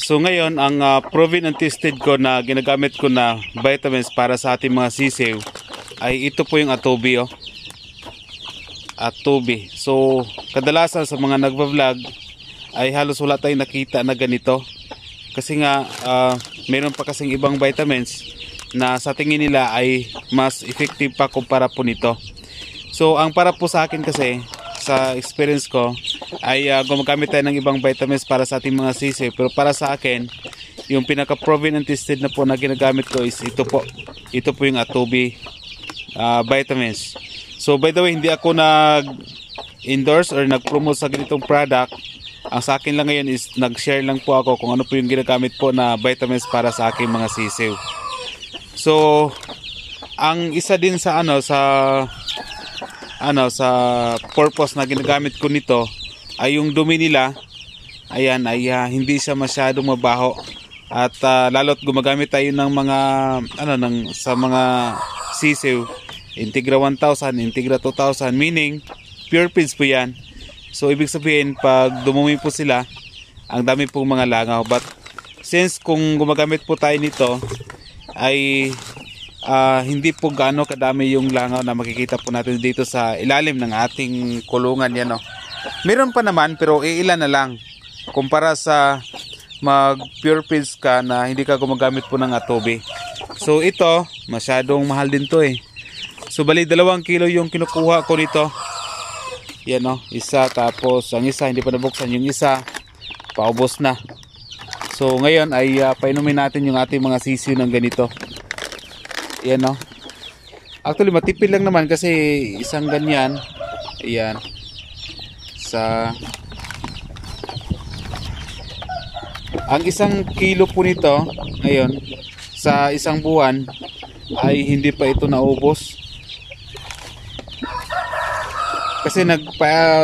So ngayon, ang proven and tested ko na ginagamit ko na vitamins para sa ating mga sisiw ay ito po yung Atobi, oh. Atobi. So kadalasan sa mga nagva-vlog ay halos wala tayong nakita na ganito. Kasi nga meron pa kasing ibang vitamins na sa tingin nila ay mas effective pa kumpara po nito. So ang para po sa akin kasi, sa experience ko, ay gumagamit tayo ng ibang vitamins para sa ating mga sisiw. Pero para sa akin, yung pinaka-proven and tested na po na ginagamit ko is ito po. Ito po yung Atobi vitamins. So by the way, hindi ako nag-endorse or nag-promote sa ganitong product. Ang sa akin lang ngayon is nag-share lang po ako kung ano po yung ginagamit po na vitamins para sa aking mga sisiw. So ang isa din sa sa purpose na ginagamit ko nito ay yung dumi nila, ayan, ay hindi siya masyadong mabaho. At lalo't gumagamit tayo ng mga sa mga sisiw, Integra 1000, Integra 2000, meaning pure feeds po yan. So ibig sabihin, pag dumumi po sila, ang dami pong mga langaw. But since kung gumagamit po tayo nito ay hindi po gaano kadami yung langaw na makikita po natin dito sa ilalim ng ating kulungan yan, oh. Meron pa naman pero iilan na lang kumpara sa mag pure feeds ka na hindi ka gumagamit po ng Atobi. So ito masyadong mahal din to, eh. So bali 2 kilo yung kinukuha ko nito. Yan, oh, isa, tapos ang isa hindi pa nabuksan, yung isa paubos na. So ngayon ay painumin natin yung ating mga sisiw ng ganito. Yan, no. Actually matipid lang naman kasi isang ganyan. Ayan. Ang 1 kilo po nito ngayon sa isang buwan ay hindi pa ito naubos. Kasi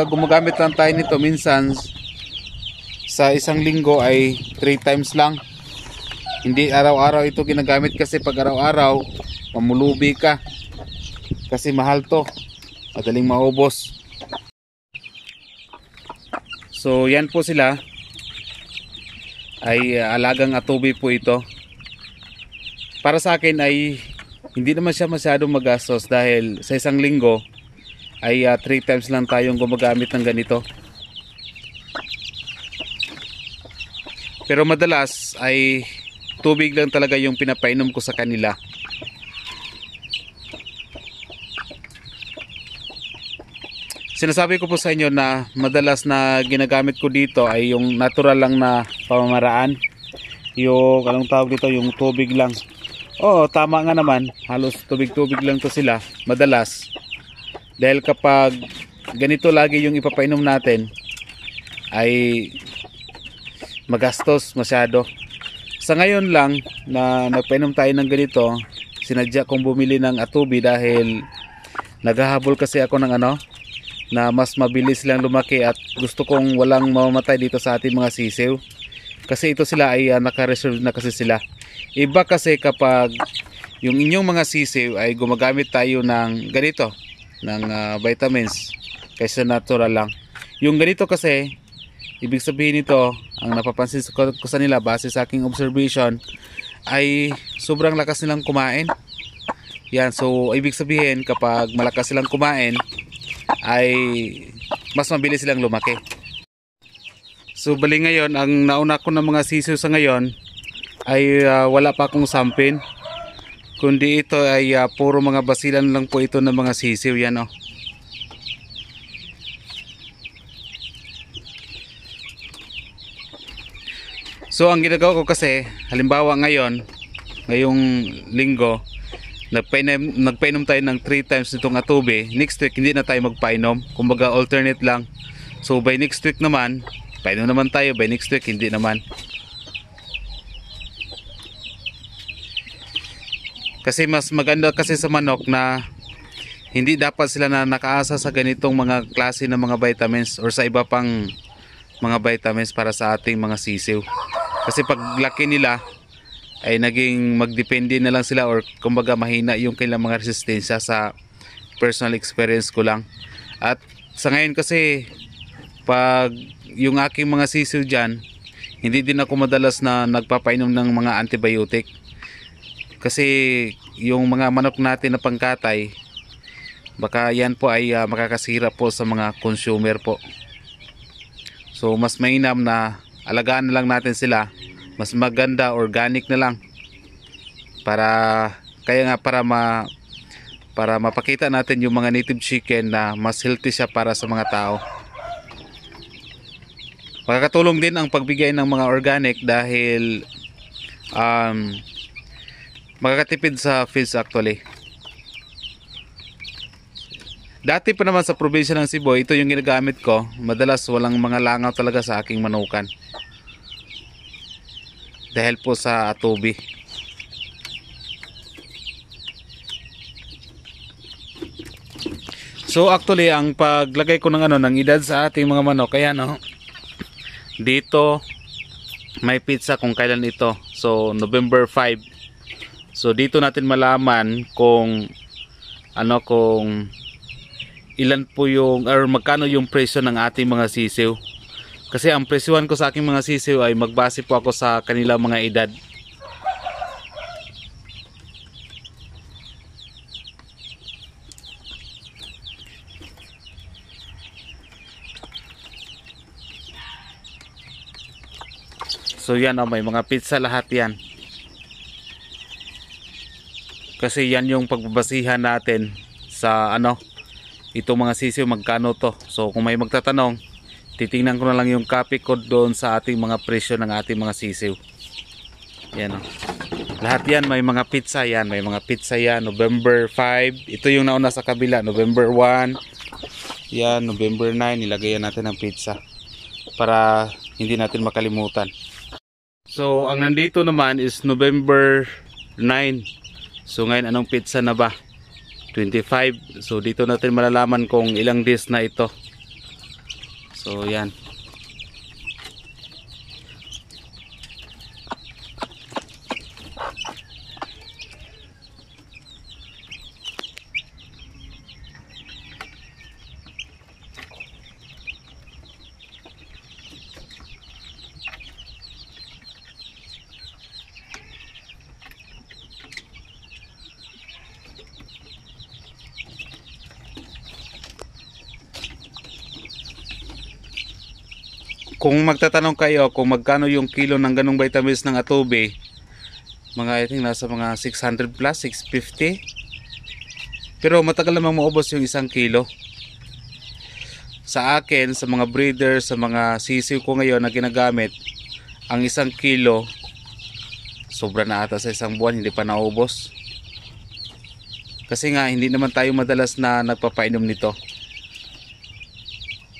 gumagamit lang tayo nito minsan sa isang linggo ay 3 times lang. Hindi araw-araw ito ginagamit kasi pag araw-araw mamulubi ka. Kasi mahal to. Madaling maubos. So yan po sila. Ay alagang Atobi po ito. Para sa akin ay hindi naman siya masyadong magastos dahil sa isang linggo ay 3 times lang tayong gumagamit ng ganito. Pero madalas ay tubig lang talaga yung pinapainom ko sa kanila. Sinasabi ko po sa inyo na madalas na ginagamit ko dito ay yung natural lang na pamamaraan. Yung anong tawag dito, yung tubig lang. Oo, tama nga naman, halos tubig-tubig lang to sila madalas. Dahil kapag ganito lagi yung ipapainom natin ay magastos masyado. Sa ngayon lang na nagpainom tayo ng ganito, sinadya kong bumili ng Atobi dahil naghahabol kasi ako ng na mas mabilis silang lumaki at gusto kong walang mamamatay dito sa ating mga sisiw. Kasi ito sila ay naka-reserve na kasi sila. Iba kasi kapag yung inyong mga sisiw ay gumagamit tayo ng ganito, ng vitamins kaysa natural lang. Yung ganito kasi, ibig sabihin nito, ang napapansin ko sa nila base sa aking observation ay sobrang lakas nilang kumain. Yan, so ibig sabihin kapag malakas silang kumain ay mas mabilis silang lumaki. So bali ngayon, ang nauna ko ng mga sisiw sa ngayon ay wala pa akong sampin, kundi ito ay puro mga basilan lang po ito ng mga sisiw. Yan, oh. So ang ginagawa ko kasi, halimbawa ngayong linggo nagpainom tayo ng 3 times nitong Atobi. Next week hindi na tayo magpainom, kumbaga alternate lang. So by next week naman painom naman tayo, by next week hindi naman. Kasi mas maganda kasi sa manok na hindi dapat sila na nakaasa sa ganitong mga klase ng mga vitamins or sa iba pang mga vitamins para sa ating mga sisiw. Kasi pag laki nila ay naging magdepende na lang sila or kumbaga mahina yung kailang mga resistensya. Sa personal experience ko lang. At sa ngayon kasi pag yung aking mga sisiw dyan Hindi din ako madalas na nagpapainom ng mga antibiotic. Kasi yung mga manok natin na pangkatay, baka yan po ay makakasira po sa mga consumer po. So mas mainam na alagaan na lang natin sila. Mas maganda organic na lang. Para mapakita natin yung mga native chicken na mas healthy siya para sa mga tao. Makakatulong din ang pagbigay ng mga organic dahil makakatipid sa feeds actually. Dati pa naman sa probinsya ng Cebu, ito yung ginagamit ko. Madalas walang mga langaw talaga sa aking manukan. Dahil po sa atubi. So actually ang paglagay ko ng ng edad sa ating mga manok, kaya dito may pizza kung kailan ito. So November 5. So dito natin malaman kung kung ilan po yung or magkano yung presyo ng ating mga sisiw. Kasi ang presyohan ko sa aking mga sisiw ay magbase po ako sa kanilang mga edad. So yan may mga pizza lahat yan. Kasi yan yung pagbabasihan natin sa itong mga sisiw magkano to. So kung may magtatanong, titingnan ko na lang yung copy code doon sa ating mga presyo ng ating mga sisiw. Yan lahat yan may mga pizza yan. May mga pizza yan. November 5. Ito yung nauna sa kabila. November 1. Yan. November 9. Nilagayan natin ng pizza. Para hindi natin makalimutan. So ang nandito naman is November 9. So ngayon anong pizza na ba? 25. So dito natin malalaman kung ilang days na ito. So yan. Kung magtatanong kayo kung magkano yung kilo ng ganong vitamins ng atubi, mga I think nasa mga 600 plus, 650. Pero matagal namang maubos yung 1 kilo. Sa akin, sa mga breeder, sa mga sisiw ko ngayon na ginagamit, ang 1 kilo, sobra na ata sa 1 buwan, hindi pa naubos. Kasi nga, hindi naman tayo madalas na nagpapainom nito.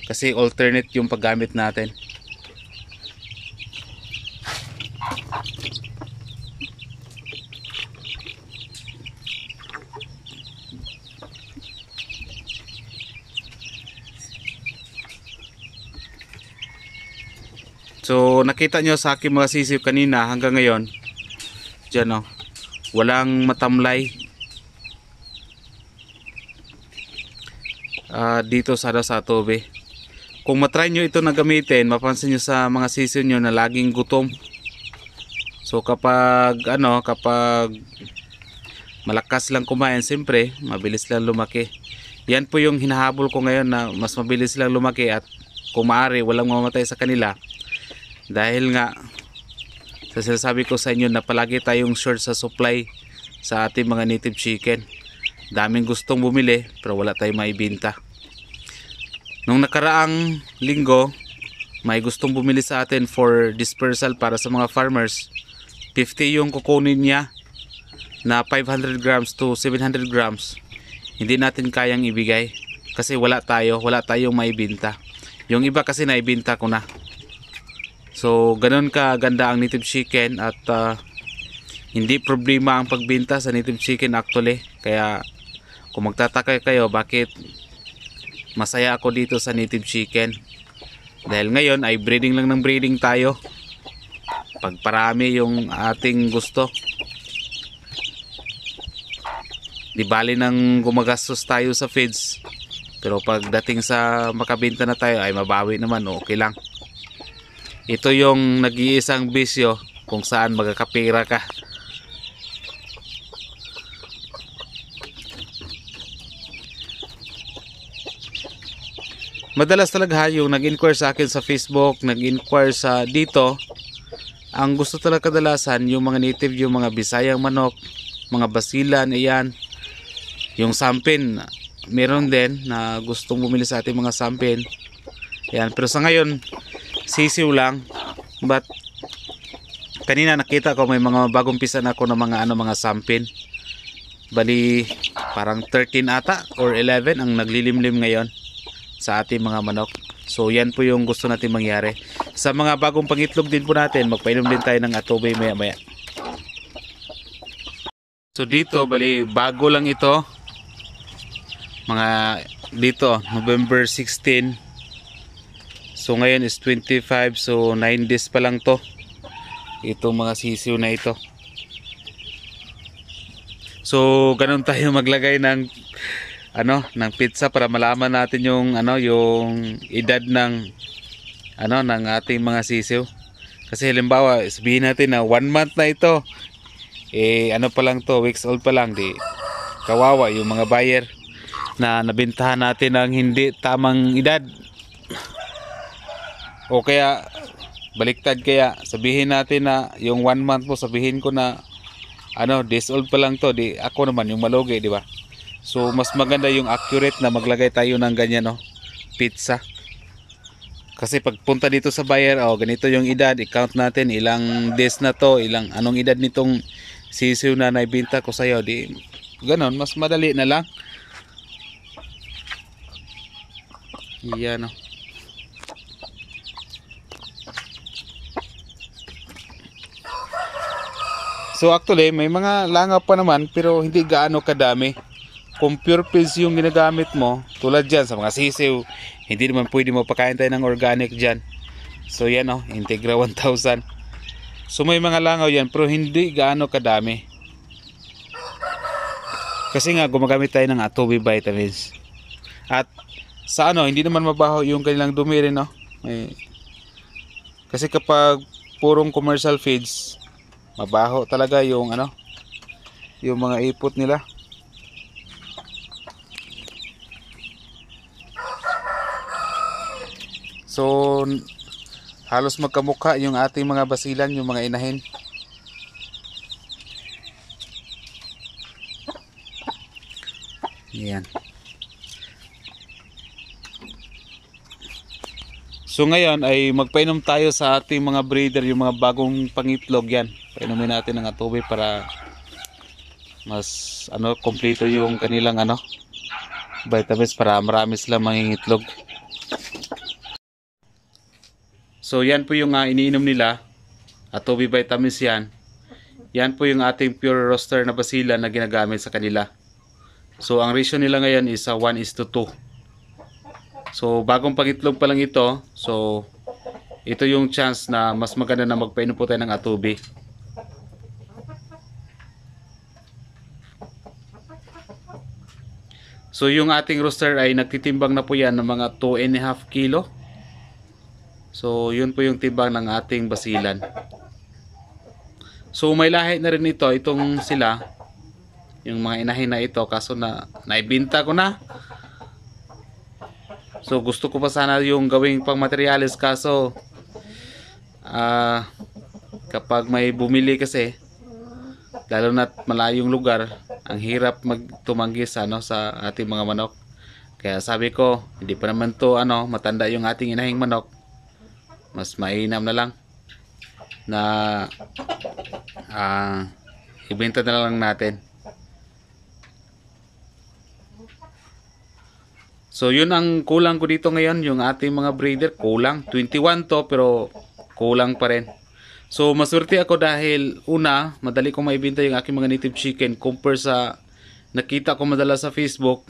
Kasi alternate yung paggamit natin. So nakita nyo sa aking mga sisiw kanina hanggang ngayon, dyan walang matamlay dito sa atubi. Kung matry nyo ito na gamitin, mapansin nyo sa mga sisiw nyo na laging gutom. So kapag kapag malakas lang kumain, siyempre mabilis lang lumaki. Yan po yung hinahabol ko ngayon, na mas mabilis lang lumaki at kung maaari walang mamatay sa kanila. Dahil nga sa sinasabi ko sa inyo na palagi tayong short sa supply sa ating mga native chicken. Daming gustong bumili pero wala tayong maibenta. Nung nakaraang linggo, may gustong bumili sa atin for dispersal para sa mga farmers. 50 yung kukunin niya na 500 grams to 700 grams. Hindi natin kayang ibigay kasi wala tayong maibenta. Yung iba kasi naibenta ko na. So ganun ka ganda ang native chicken at hindi problema ang pagbenta sa native chicken actually. Kaya kung magtataka kayo bakit masaya ako dito sa native chicken, dahil ngayon ay breeding lang ng breeding tayo. Pagparami yung ating gusto, di bali nang gumagastos tayo sa feeds, pero pagdating sa makabenta na tayo ay mabawi naman, okay lang. ito yung nag-iisang bisyo kung saan magkakapira ka. Madalas talaga yung nag-inquire sa akin sa Facebook, nag-inquire sa dito. Ang gusto talaga kadalasan yung mga native, yung mga Bisayang manok, mga basilan, ayan. Yung sampin, meron din na gustong bumili sa ating mga sampin. Ayan, pero sa ngayon, sisiw lang. But kanina nakita ko may mga bagong pisa na ako ng mga sampin. Bali, parang 13 ata or 11 ang naglilimlim ngayon sa ating mga manok. So yan po yung gusto natin mangyari. Sa mga bagong pangitlog din po natin, magpainom din tayo ng atubay maya maya. So dito, bali bago lang ito. Mga dito, November 16. So ngayon is 25, so 9 days pa lang to. Itong mga sisiw na ito. So ganun tayo maglagay ng ng pizza para malaman natin yung yung edad ng ng ating mga sisiw. Kasi halimbawa, sabihin natin na 1 month na ito. Pa lang to, weeks old pa lang, di kawawa yung mga buyer na nabentahan natin ng hindi tamang edad. O kaya baliktad, kaya sabihin natin na yung 1 month mo, sabihin ko na days old pa lang to, di ako naman yung malugi, di ba? So mas maganda yung accurate na maglagay tayo ng ganyan pizza. Kasi pagpunta dito sa buyer, ganito yung edad, i-count natin ilang days na to, anong edad nitong sisiw na naibenta ko sa iyo, di ganon, mas madali na lang. Yan So actually may mga langaw pa naman pero hindi gaano kadami. Kung pure pills yung ginagamit mo, tulad dyan sa mga sisiw, hindi naman pwede mo pakain tayo ng organic dyan. So yan Integra 1000. So may mga langaw yan pero hindi gaano kadami. Kasi nga gumagamit tayo ng Atobi vitamins. At sa hindi naman mabaho yung kanilang dumi rin Kasi kapag purong commercial feeds, mabaho talaga yung yung mga ipot nila. So halos magkamukha yung ating mga basilan, yung mga inahin. Yan. So ngayon ay magpainom tayo sa ating mga breeder, yung mga bagong pangitlog yan. Painumin natin ng atubay para mas kompleto yung kanilang vitamins para marami silang mangingitlog. So yan po yung iniinom nila, Atobi vitamins yan. Yan po yung ating pure roaster na basilan na ginagamit sa kanila. So ang ratio nila ngayon is 1:2. So bagong pangitlog pa lang ito. So ito yung chance na mas maganda na magpainom po tayo ng Atobi. So yung ating roaster ay nagtitimbang na po yan ng mga 2.5 kilo. So yun po yung timbang ng ating basilan. So may lahi na rin itong sila, yung mga inahin na ito, kaso naibinta ko na. So gusto ko pa sana yung gawing pang materials, kaso kapag may bumili kasi, lalo na malayong lugar, ang hirap magtumanggi sa ating mga manok. Kaya sabi ko, hindi pa naman to matanda yung ating inahing manok, mas mainam na lang na ibenta na lang natin. So yun ang kulang ko dito ngayon, yung ating mga breeder. Kulang 21 to pero kulang pa rin. So maswerte ako dahil una, madali kong maibenta yung aking mga native chicken compare sa nakita ko madalas sa Facebook.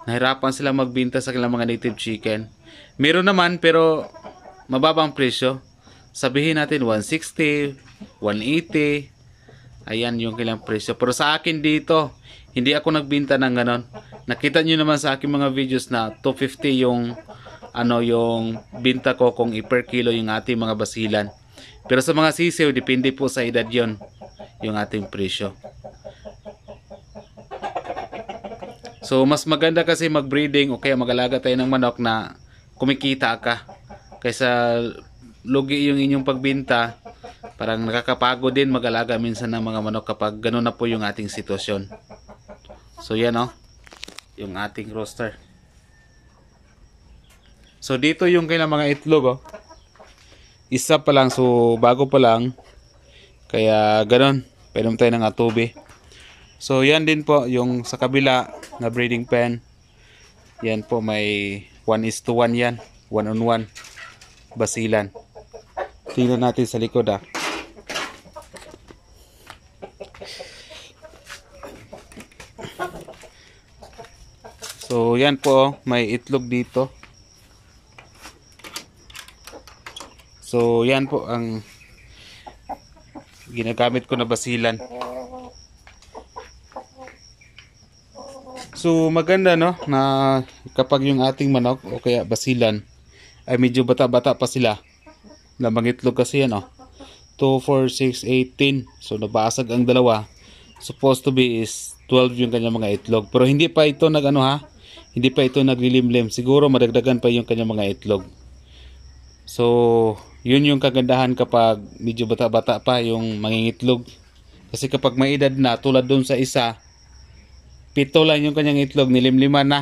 Nahirapan sila magbenta sa kanilang mga native chicken. Meron naman pero mababang presyo. Sabihin natin 160, 180. Ayan yung kailang presyo. Pero sa akin dito, hindi ako nagbenta ng ganon. Nakita nyo naman sa aking mga videos na 250 yung ano yung binta ko kung per kilo yung ating mga basilan. Pero sa mga sisiw, depende po sa edad yon yung ating presyo. So mas maganda kasi mag-breeding o kaya mag-alaga tayo ng manok na kumikita ka kaysa lugi yung inyong pagbinta. Parang nakakapagod din mag-alaga minsan ng mga manok kapag gano'n na po yung ating sitwasyon. So yan yung ating roster. So dito yung kailang mga itlog isa pa lang, so bago pa lang. Kaya gano'n, pwede tayo ng atubi. So yan din po yung sa kabila na breeding pen. Yan po may 1:1 yan, 1-on-1 basilan. Tingnan natin sa likod So yan po, may itlog dito. So yan po ang ginagamit ko na basilan. So maganda na kapag yung ating manok o kaya basilan ay medyo bata-bata pa sila. Lamang itlog kasi yan 2, 4, 6, 18. So nabasag ang dalawa. Supposed to be is 12 yung kanyang mga itlog. Pero hindi pa ito hindi pa ito naglilimlim. Siguro madagdagan pa yung kanyang mga itlog. So yun yung kagandahan kapag medyo bata-bata pa yung mangingitlog. Kasi kapag may edad na tulad dun sa isa, 7 lang yung kanyang itlog, nilimliman na.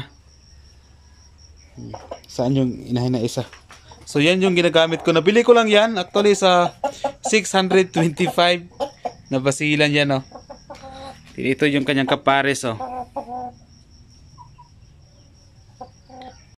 Saan yung inahin na isa? So yan yung ginagamit ko. Nabili ko lang yan actually sa 625 na basilan yan Ito yung kanyang kapares